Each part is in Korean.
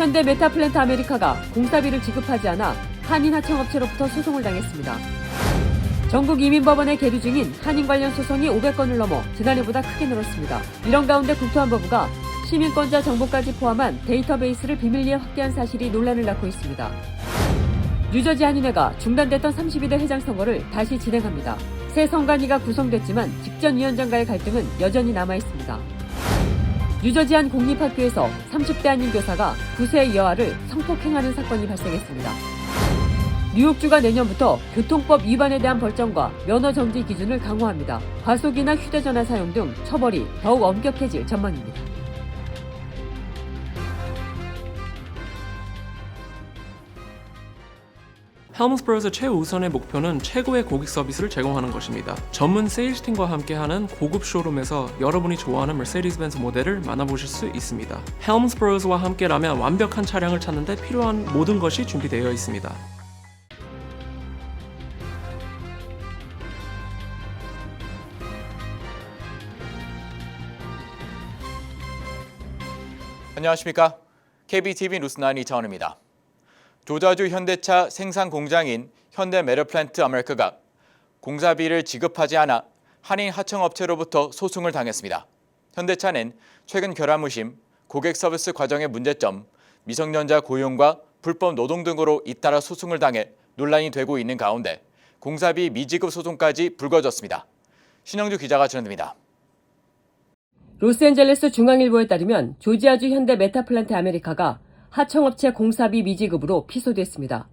현대 메타플랜트 아메리카가 공사비를 지급하지 않아 한인 하청업체로부터 소송을 당했습니다. 전국 이민법원에 계류 중인 한인 관련 소송이 500건을 넘어 지난해보다 크게 늘었습니다. 이런 가운데 국토안보부가 시민권자 정보까지 포함한 데이터베이스를 비밀리에 확대한 사실이 논란을 낳고 있습니다. 뉴저지 한인회가 중단됐던 32대 회장 선거를 다시 진행합니다. 새 선관위가 구성됐지만 직전 위원장과의 갈등은 여전히 남아있습니다. 뉴저지 한 공립학교에서 30대 한인 교사가 9세 여아를 성폭행하는 사건이 발생했습니다. 뉴욕주가 내년부터 교통법 위반에 대한 벌점과 면허 정지 기준을 강화합니다. 과속이나 휴대전화 사용 등 처벌이 더욱 엄격해질 전망입니다. 헬문스버그의 최우선의 목표는 최고의 고객 서비스를 제공하는 것입니다. 전문 세일즈팀과 함께하는 고급 쇼룸에서 여러분이 좋아하는 머세디스 벤츠 모델을 만나보실 수 있습니다. 헬문스버그와 함께라면 완벽한 차량을 찾는 데 필요한 모든 것이 준비되어 있습니다. 안녕하십니까? KBTV 뉴스9 이창원입니다. 조자주 현대차 생산 공장인 현대 메타플랜트 아메리카가 공사비를 지급하지 않아 한인 하청업체로부터 소송을 당했습니다. 현대차는 최근 결함무심, 고객 서비스 과정의 문제점, 미성년자 고용과 불법 노동 등으로 잇따라 소송을 당해 논란이 되고 있는 가운데 공사비 미지급 소송까지 불거졌습니다. 신영주 기자가 전해드립니다. 로스앤젤레스 중앙일보에 따르면 조지아주 현대 메타플랜트 아메리카가 하청업체 공사비 미지급으로 피소됐습니다.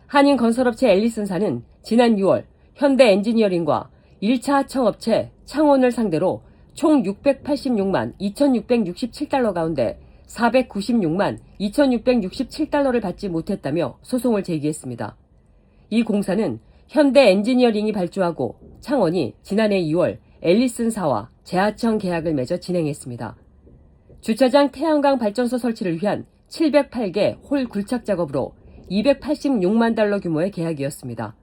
한인 건설업체 앨리슨사는 지난 6월 현대 엔지니어링과 1차 하청업체 창원을 상대로 총 686만 2,667달러 가운데 496만 2,667달러를 받지 못했다며 소송을 제기했습니다. 이 공사는 현대 엔지니어링이 발주하고 창원이 지난해 2월 앨리슨사와 재하청 계약을 맺어 진행했습니다. 주차장 태양광 발전소 설치를 위한 708개 홀 굴착 작업으로 286만 달러 규모의 계약이었습니다.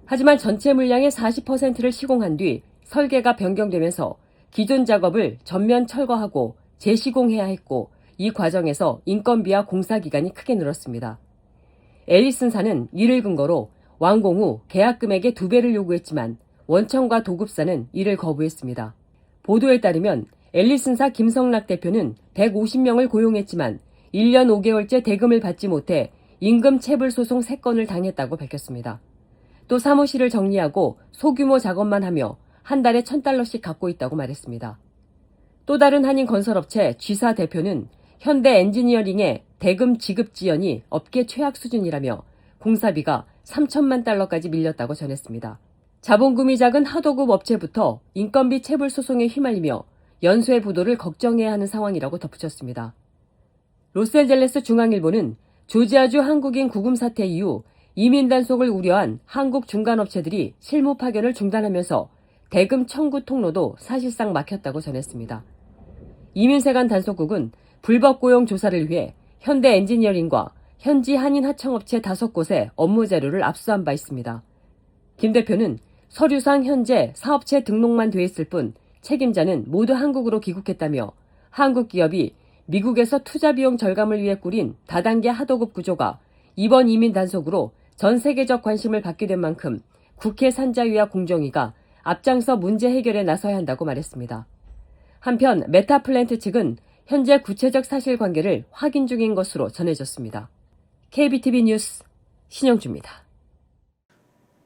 하지만 전체 물량의 40%를 시공한 뒤 설계가 변경되면서 기존 작업을 전면 철거하고 재시공해야 했고 이 과정에서 인건비와 공사 기간이 크게 늘었습니다. 앨리슨사는 이를 근거로 완공 후 계약 금액의 2배를 요구했지만 원청과 도급사는 이를 거부했습니다. 보도에 따르면 앨리슨사 김성락 대표는 150명을 고용했지만 1년 5개월째 대금을 받지 못해 임금 체불 소송 3건을 당했다고 밝혔습니다. 또 사무실을 정리하고 소규모 작업만 하며 한 달에 $1,000씩 갚고 있다고 말했습니다. 또 다른 한인 건설업체 G사 대표는 현대 엔지니어링의 대금 지급 지연이 업계 최악 수준이라며 공사비가 $3,000만 달러까지 밀렸다고 전했습금이 자본금이 작은 하도급 업체부터 인건비 체불 소송에 휘말리며 연쇄 부도를 걱정해야 하는 상황이라고 덧붙였습니다. 로스앤젤레스 중앙일보는 조지아주 한국인 구금 사태 이후 이민 단속을 우려한 한국 중간업체들이 실무 파견을 중단하면서 대금 청구 통로도 사실상 막혔다고 전했습니다. 이민세관 단속국은 불법 고용 조사를 위해 현대 엔지니어링과 현지 한인 하청업체 5곳에 업무 자료를 압수한 바 있습니다. 김 대표는 서류상 현재 사업체 등록만 돼 있을 뿐 책임자는 모두 한국으로 귀국했다며 한국 기업이 미국에서 투자 비용 절감을 위해 꾸린 다단계 하도급 구조가 이번 이민 단속으로 전 세계적 관심을 받게 된 만큼 국회 산자위와 공정위가 앞장서 문제 해결에 나서야 한다고 말했습니다. 한편 메타플랜트 측은 현재 구체적 사실관계를 확인 중인 것으로 전해졌습니다. KBTV 뉴스 신영주입니다.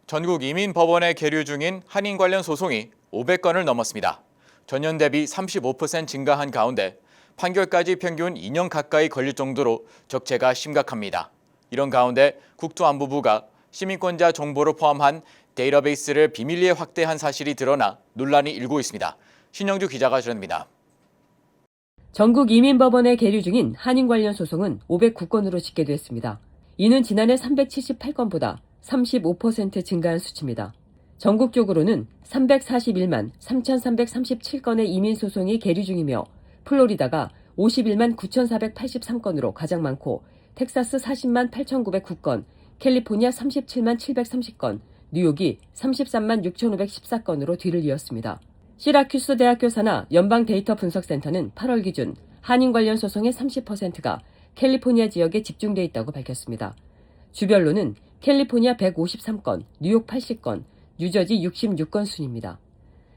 전국 이민법원에 계류 중인 한인 관련 소송이 500건을 넘었습니다. 전년 대비 35% 증가한 가운데 판결까지 평균 2년 가까이 걸릴 정도로 적체가 심각합니다. 이런 가운데 국토안보부가 시민권자 정보를 포함한 데이터베이스를 비밀리에 확대한 사실이 드러나 논란이 일고 있습니다. 신영주 기자가 전합니다. 전국 이민법원에 계류 중인 한인 관련 소송은 509건으로 집계됐습니다. 이는 지난해 378건보다 35% 증가한 수치입니다. 전국적으로는 341만 3,337건의 이민 소송이 계류 중이며 플로리다가 51만 9,483건으로 가장 많고 텍사스 40만 8,909건, 캘리포니아 37만 730건, 뉴욕이 33만 6,514건으로 뒤를 이었습니다. 시라큐스 대학교 산하 연방 데이터 분석센터는 8월 기준 한인 관련 소송의 30%가 캘리포니아 지역에 집중돼 있다고 밝혔습니다. 주별로는 캘리포니아 153건, 뉴욕 80건, 뉴저지 66건 순입니다.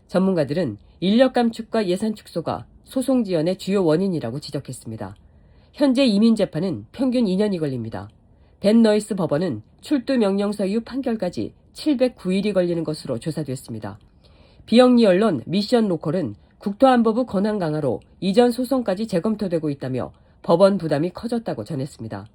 전문가들은 인력 감축과 예산 축소가 소송 지연의 주요 원인이라고 지적했습니다. 현재 이민 재판은 평균 2년이 걸립니다. 벤 너이스 법원은 출두 명령서 이후 판결까지 709일이 걸리는 것으로 조사됐습니다. 비영리 언론 미션 로컬은 국토안보부 권한 강화로 이전 소송까지 재검토되고 있다며 법원 부담이 커졌다고 전했습니다.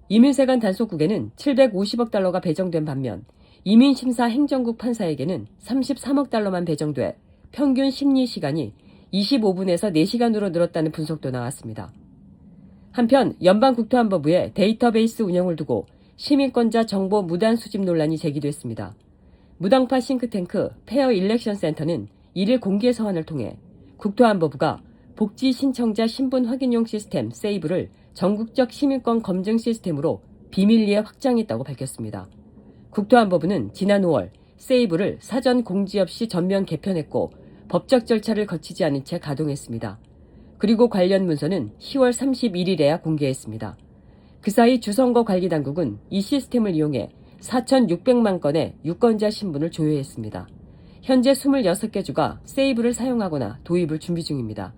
이민세관 단속국에는 750억 달러가 배정된 반면 이민심사 행정국 판사에게는 33억 달러만 배정돼 평균 심리 시간이 25분에서 4시간으로 늘었다는 분석도 나왔습니다. 한편 연방국토안보부의 데이터베이스 운영을 두고 시민권자 정보 무단 수집 논란이 제기됐습니다. 무당파 싱크탱크 페어 일렉션 센터는 1일 공개 서한을 통해 국토안보부가 복지 신청자 신분 확인용 시스템 세이브를 전국적 시민권 검증 시스템으로 비밀리에 확장했다고 밝혔습니다. 국토안보부는 지난 5월 세이브를 사전 공지 없이 전면 개편했고 법적 절차를 거치지 않은 채 가동했습니다. 그리고 관련 문서는 10월 31일에야 공개했습니다. 그 사이 주선거관리당국은 이 시스템을 이용해 4,600만 건의 유권자 신분을 조회했습니다. 현재 26개 주가 세이브를 사용하거나 도입을 준비 중입니다.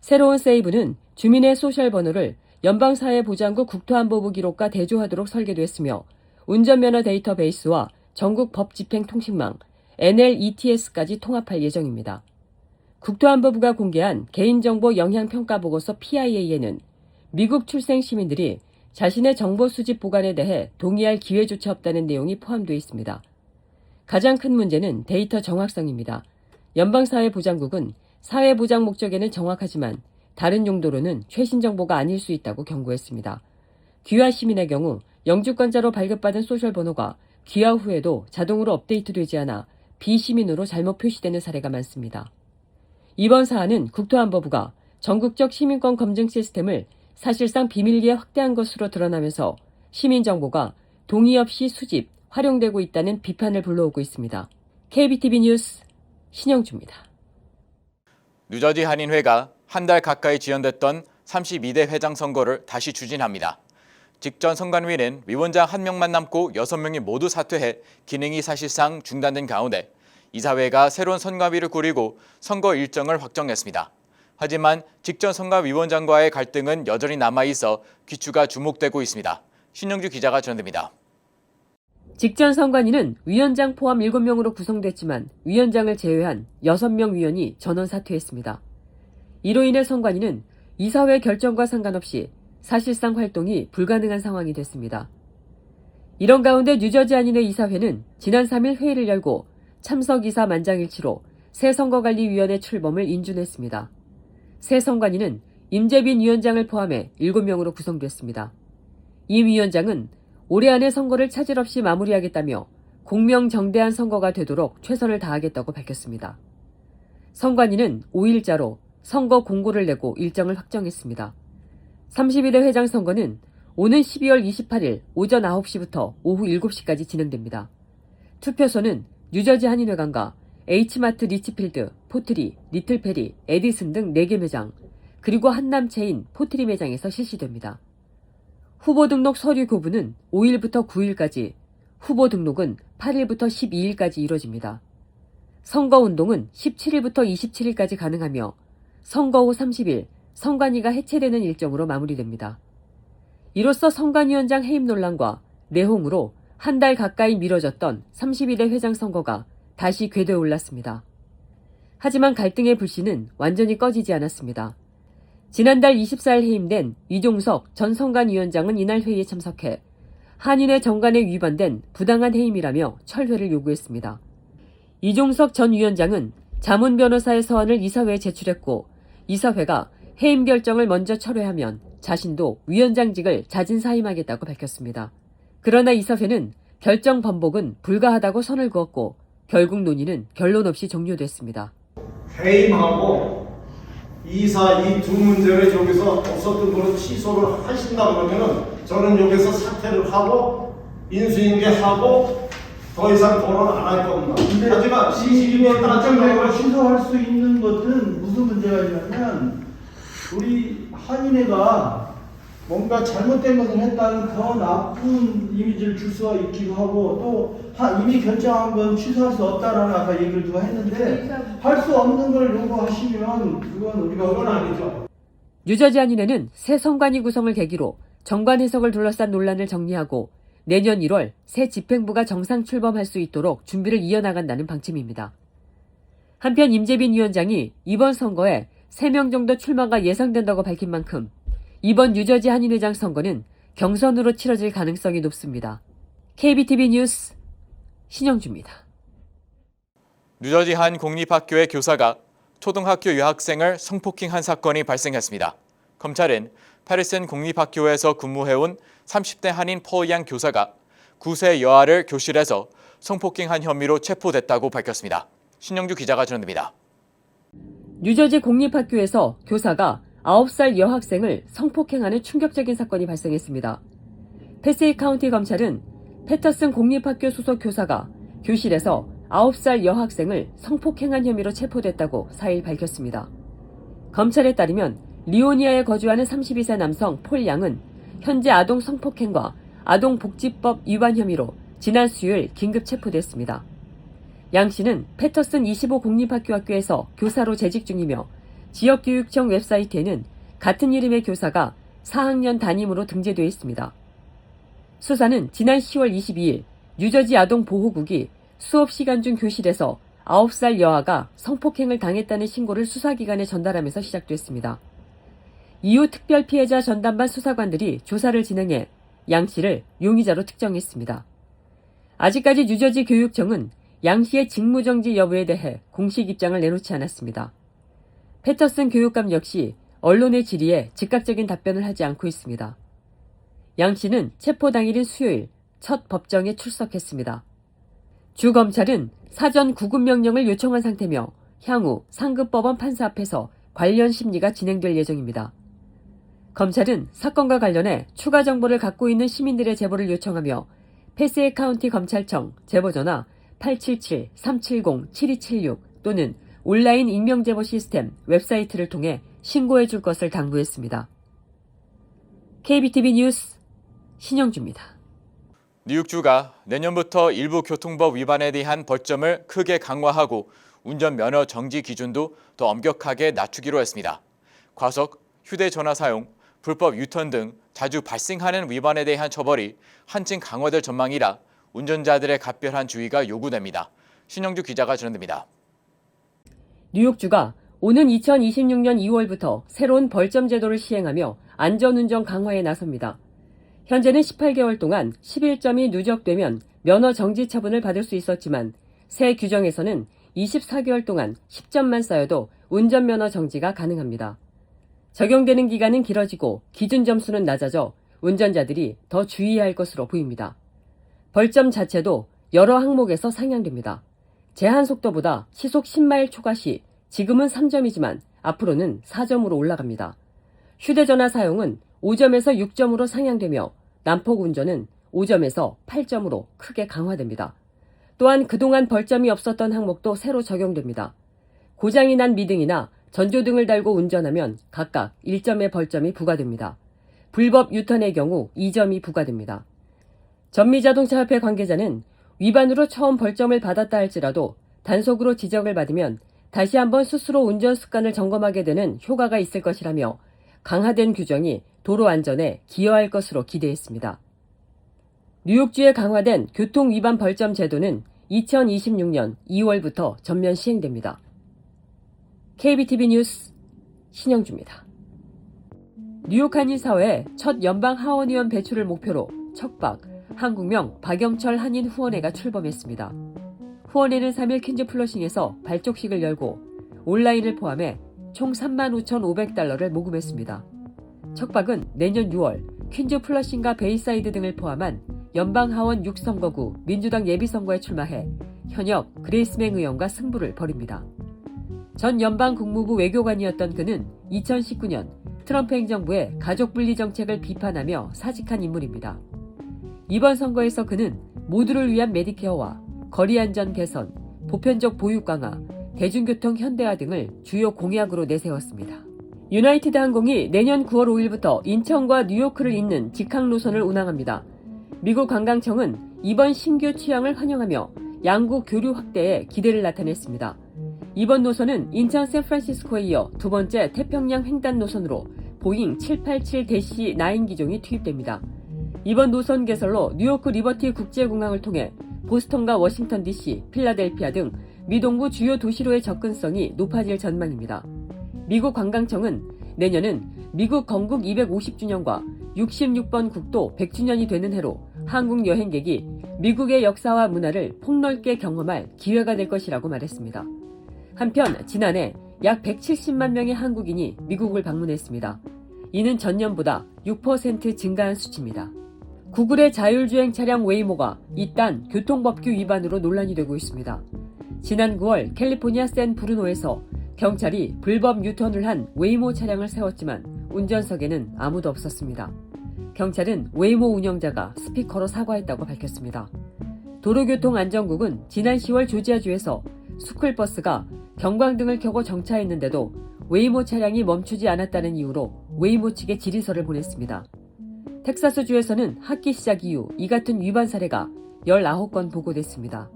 새로운 세이브는 주민의 소셜 번호를 연방사회보장국 국토안보부 기록과 대조하도록 설계됐으며 운전면허 데이터베이스와 전국 법집행통신망 NLETS까지 통합할 예정입니다. 국토안보부가 공개한 개인정보 영향평가보고서 PIA에는 미국 출생 시민들이 자신의 정보 수집 보관에 대해 동의할 기회조차 없다는 내용이 포함되어 있습니다. 가장 큰 문제는 데이터 정확성입니다. 연방사회보장국은 사회보장 목적에는 정확하지만 다른 용도로는 최신 정보가 아닐 수 있다고 경고했습니다. 귀화 시민의 경우 영주권자로 발급받은 소셜번호가 귀화 후에도 자동으로 업데이트되지 않아 비시민으로 잘못 표시되는 사례가 많습니다. 이번 사안은 국토안보부가 전국적 시민권 검증 시스템을 사실상 비밀리에 확대한 것으로 드러나면서 시민정보가 동의 없이 수집, 활용되고 있다는 비판을 불러오고 있습니다. KBTV 뉴스 신영주입니다. 뉴저지 한인회가 한 달 가까이 지연됐던 32대 회장 선거를 다시 추진합니다. 직전 선관위는 위원장 1명만 남고 6명이 모두 사퇴해 기능이 사실상 중단된 가운데 이사회가 새로운 선관위를 꾸리고 선거 일정을 확정했습니다. 하지만 직전 선관위원장과의 갈등은 여전히 남아있어 귀추가 주목되고 있습니다. 신영주 기자가 전해드립니다. 직전 선관위는 위원장 포함 7명으로 구성됐지만 위원장을 제외한 6명 위원이 전원 사퇴했습니다. 이로 인해 선관위는 이사회 결정과 상관없이 사실상 활동이 불가능한 상황이 됐습니다. 이런 가운데 뉴저지 한인회 이사회는 지난 3일 회의를 열고 참석이사 만장일치로 새 선거관리위원회 출범을 인준했습니다. 새 선관위는 임재빈 위원장을 포함해 7명으로 구성됐습니다. 이 위원장은 올해 안에 선거를 차질 없이 마무리하겠다며 공명정대한 선거가 되도록 최선을 다하겠다고 밝혔습니다. 선관위는 5일자로 선거 공고를 내고 일정을 확정했습니다. 32대 회장 선거는 오는 12월 28일 오전 9시부터 오후 7시까지 진행됩니다. 투표소는 뉴저지 한인회관과 H마트 리치필드, 포트리, 리틀페리, 에디슨 등 4개 매장, 그리고 한남체인 포트리 매장에서 실시됩니다. 후보 등록 서류 교부는 5일부터 9일까지, 후보 등록은 8일부터 12일까지 이뤄집니다. 선거운동은 17일부터 27일까지 가능하며 선거 후 30일 선관위가 해체되는 일정으로 마무리됩니다. 이로써 선관위원장 해임 논란과 내홍으로 한 달 가까이 미뤄졌던 32대 회장 선거가 다시 궤도에 올랐습니다. 하지만 갈등의 불씨는 완전히 꺼지지 않았습니다. 지난달 24일 해임된 이종석 전 선관위원장은 이날 회의에 참석해 한인회 정관에 위반된 부당한 해임이라며 철회를 요구했습니다. 이종석 전 위원장은 자문 변호사의 서한을 이사회에 제출했고 이사회가 해임 결정을 먼저 철회하면 자신도 위원장직을 자진 사임하겠다고 밝혔습니다. 그러나 이사회는 결정 번복은 불가하다고 선을 그었고 결국 논의는 결론 없이 종료됐습니다. 해임하고 이사 이 두 문제를 여기서 없었던 거로 취소를 하신다 그러면은 저는 여기서 사퇴를 하고 인수인계하고 더 이상 토론 안 할 겁니다. 하지만 시기에 따라 취소할 수 있는 것은 무슨 문제가 있냐면 우리 한인회가 뭔가 잘못된 것을 했다는 더 나쁜 이미지를 줄 수가 있기도 하고 또 이미 결정한 건 취소할 수 없다라는 아까 얘기를 누가 했는데 할 수 없는 걸 요구하시면 그건 우리가 그건 아니죠. 뉴저지 한인회는 새 선관위 구성을 계기로 정관 해석을 둘러싼 논란을 정리하고 내년 1월 새 집행부가 정상 출범할 수 있도록 준비를 이어나간다는 방침입니다. 한편 임재빈 위원장이 이번 선거에 3명 정도 출마가 예상된다고 밝힌 만큼 이번 뉴저지 한인회장 선거는 경선으로 치러질 가능성이 높습니다. KBTV 뉴스 신영주입니다. 뉴저지 한 공립학교의 교사가 초등학교 여학생을 성폭행한 사건이 발생했습니다. 검찰은 패리슨 공립학교에서 근무해온 30대 한인 폴양 교사가 9세 여아를 교실에서 성폭행한 혐의로 체포됐다고 밝혔습니다. 신영주 기자가 전해드립니다. 뉴저지 공립학교에서 교사가 9살 여학생을 성폭행하는 충격적인 사건이 발생했습니다. 패세이 카운티 검찰은 패터슨 공립학교 소속 교사가 교실에서 9살 여학생을 성폭행한 혐의로 체포됐다고 4일 밝혔습니다. 검찰에 따르면 리오니아에 거주하는 32세 남성 폴 양은 현재 아동 성폭행과 아동복지법 위반 혐의로 지난 수요일 긴급 체포됐습니다. 양 씨는 패터슨 25 공립학교에서 교사로 재직 중이며 지역교육청 웹사이트에는 같은 이름의 교사가 4학년 담임으로 등재되어 있습니다. 수사는 지난 10월 22일 뉴저지 아동보호국이 수업 시간 중 교실에서 9살 여아가 성폭행을 당했다는 신고를 수사기관에 전달하면서 시작됐습니다. 이후 특별피해자 전담반 수사관들이 조사를 진행해 양 씨를 용의자로 특정했습니다. 아직까지 뉴저지 교육청은 양 씨의 직무정지 여부에 대해 공식 입장을 내놓지 않았습니다. 패터슨 교육감 역시 언론의 질의에 즉각적인 답변을 하지 않고 있습니다. 양 씨는 체포 당일인 수요일 첫 법정에 출석했습니다. 주 검찰은 사전 구금명령을 요청한 상태며 향후 상급법원 판사 앞에서 관련 심리가 진행될 예정입니다. 검찰은 사건과 관련해 추가 정보를 갖고 있는 시민들의 제보를 요청하며 패세이 카운티 검찰청 제보전화 877-370-7276 또는 온라인 익명제보 시스템 웹사이트를 통해 신고해 줄 것을 당부했습니다. KBTV 뉴스 신영주입니다. 뉴욕주가 내년부터 일부 교통법 위반에 대한 벌점을 크게 강화하고 운전면허 정지 기준도 더 엄격하게 낮추기로 했습니다. 과속, 휴대전화 사용, 불법 유턴 등 자주 발생하는 위반에 대한 처벌이 한층 강화될 전망이라 운전자들의 각별한 주의가 요구됩니다. 신영주 기자가 전해드립니다. 뉴욕주가 오는 2026년 2월부터 새로운 벌점 제도를 시행하며 안전운전 강화에 나섭니다. 현재는 18개월 동안 11점이 누적되면 면허 정지 처분을 받을 수 있었지만 새 규정에서는 24개월 동안 10점만 쌓여도 운전면허 정지가 가능합니다. 적용되는 기간은 길어지고 기준 점수는 낮아져 운전자들이 더 주의해야 할 것으로 보입니다. 벌점 자체도 여러 항목에서 상향됩니다. 제한 속도보다 시속 10마일 초과 시 지금은 3점이지만 앞으로는 4점으로 올라갑니다. 휴대전화 사용은 5점에서 6점으로 상향되며 난폭 운전은 5점에서 8점으로 크게 강화됩니다. 또한 그동안 벌점이 없었던 항목도 새로 적용됩니다. 고장이 난 미등이나 전조등을 달고 운전하면 각각 1점의 벌점이 부과됩니다. 불법 유턴의 경우 2점이 부과됩니다. 전미자동차협회 관계자는 위반으로 처음 벌점을 받았다 할지라도 단속으로 지적을 받으면 다시 한번 스스로 운전 습관을 점검하게 되는 효과가 있을 것이라며 강화된 규정이 도로 안전에 기여할 것으로 기대했습니다. 뉴욕주에 강화된 교통위반 벌점 제도는 2026년 2월부터 전면 시행됩니다. KBTV 뉴스 신영주입니다. 뉴욕 한인사회의 첫 연방 하원의원 배출을 목표로 척박 한국명 박영철 한인 후원회가 출범했습니다. 후원회는 3일 퀸즈 플러싱에서 발족식을 열고 온라인을 포함해 총 35,500달러를 모금했습니다. 척박은 내년 6월 퀸즈 플러싱과 베이사이드 등을 포함한 연방하원 6선거구 민주당 예비선거에 출마해 현역 그레이스맹 의원과 승부를 벌입니다. 전 연방국무부 외교관이었던 그는 2019년 트럼프 행정부의 가족분리 정책을 비판하며 사직한 인물입니다. 이번 선거에서 그는 모두를 위한 메디케어와 거리안전 개선, 보편적 보육 강화, 대중교통 현대화 등을 주요 공약으로 내세웠습니다. 유나이티드 항공이 내년 9월 5일부터 인천과 뉴요크를 잇는 직항 노선을 운항합니다. 미국 관광청은 이번 신규 취향을 환영하며 양국 교류 확대에 기대를 나타냈습니다. 이번 노선은 인천 샌프란시스코에 이어 두 번째 태평양 횡단 노선으로 보잉 787-9 기종이 투입됩니다. 이번 노선 개설로 뉴요크 리버티 국제공항을 통해 보스턴과 워싱턴 DC, 필라델피아 등 미동부 주요 도시로의 접근성이 높아질 전망입니다. 미국 관광청은 내년은 미국 건국 250주년과 66번 국도 100주년이 되는 해로 한국 여행객이 미국의 역사와 문화를 폭넓게 경험할 기회가 될 것이라고 말했습니다. 한편 지난해 약 170만 명의 한국인이 미국을 방문했습니다. 이는 전년보다 6% 증가한 수치입니다. 구글의 자율주행 차량 웨이모가 이딴 교통법규 위반으로 논란이 되고 있습니다. 지난 9월 캘리포니아 샌 브루노에서 경찰이 불법 유턴을 한 웨이모 차량을 세웠지만 운전석에는 아무도 없었습니다. 경찰은 웨이모 운영자가 스피커로 사과했다고 밝혔습니다. 도로교통안전국은 지난 10월 조지아주에서 스쿨버스가 경광등을 켜고 정차했는데도 웨이모 차량이 멈추지 않았다는 이유로 웨이모 측에 질의서를 보냈습니다. 텍사스주에서는 학기 시작 이후 이 같은 위반 사례가 19건 보고됐습니다.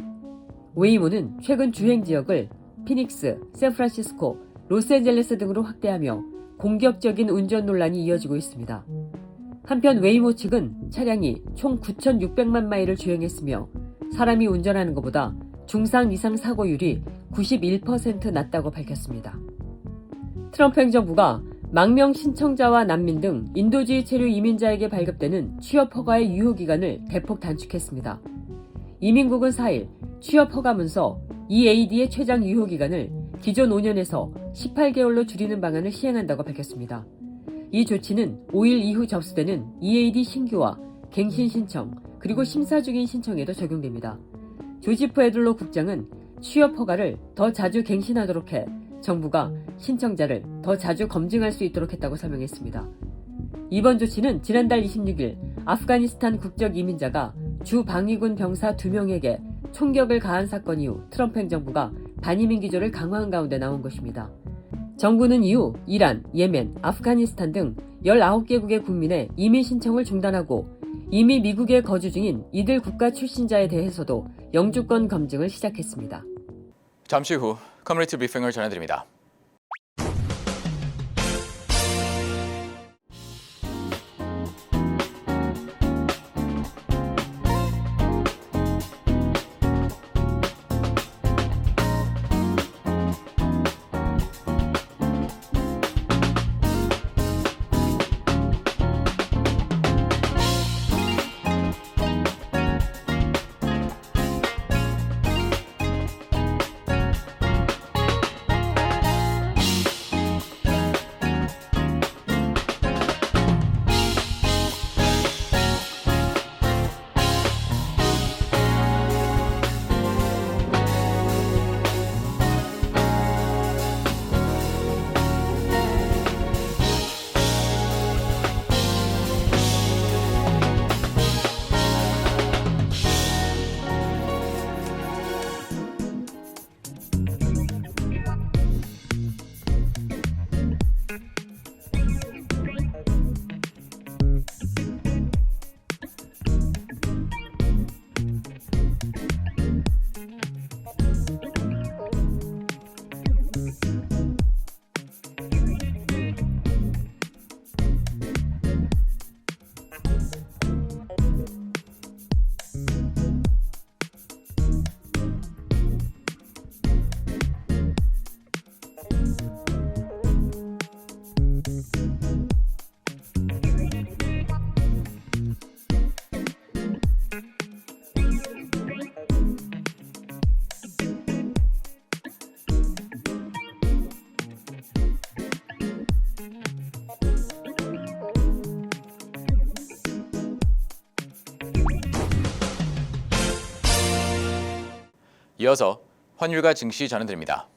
웨이모는 최근 주행지역을 피닉스, 샌프란시스코, 로스앤젤레스 등으로 확대하며 공격적인 운전 논란이 이어지고 있습니다. 한편 웨이모 측은 차량이 총 9,600만 마일을 주행했으며 사람이 운전하는 것보다 중상 이상 사고율이 91% 낮다고 밝혔습니다. 트럼프 행정부가 망명 신청자와 난민 등 인도주의 체류 이민자에게 발급되는 취업 허가의 유효기간을 대폭 단축했습니다. 이민국은 4일 취업 허가 문서 EAD의 최장 유효기간을 기존 5년에서 18개월로 줄이는 방안을 시행한다고 밝혔습니다. 이 조치는 5일 이후 접수되는 EAD 신규와 갱신 신청 그리고 심사 중인 신청에도 적용됩니다. 조지프 에들로 국장은 취업 허가를 더 자주 갱신하도록 해 정부가 신청자를 더 자주 검증할 수 있도록 했다고 설명했습니다. 이번 조치는 지난달 26일 아프가니스탄 국적 이민자가 주 방위군 병사 2명에게 총격을 가한 사건 이후 트럼프 행정부가 반이민 기조를 강화한 가운데 나온 것입니다. 정부는 이후 이란, 예멘, 아프가니스탄 등 19개국의 국민의 이민 신청을 중단하고 이미 미국에 거주 중인 이들 국가 출신자에 대해서도 영주권 검증을 시작했습니다. 잠시 후 커뮤니티 브리핑을 전해드립니다. 이어서 환율과 증시 전해드립니다.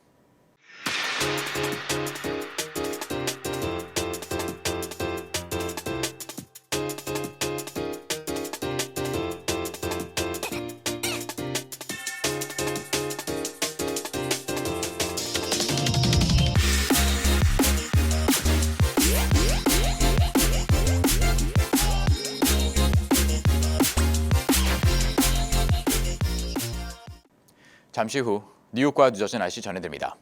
잠시 후 뉴욕과 뉴저지 날씨 전해드립니다.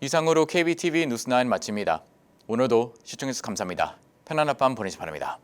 이상으로 KBTV 뉴스9 마칩니다. 오늘도 시청해주셔서 감사합니다. 편안한 밤 보내시 바랍니다.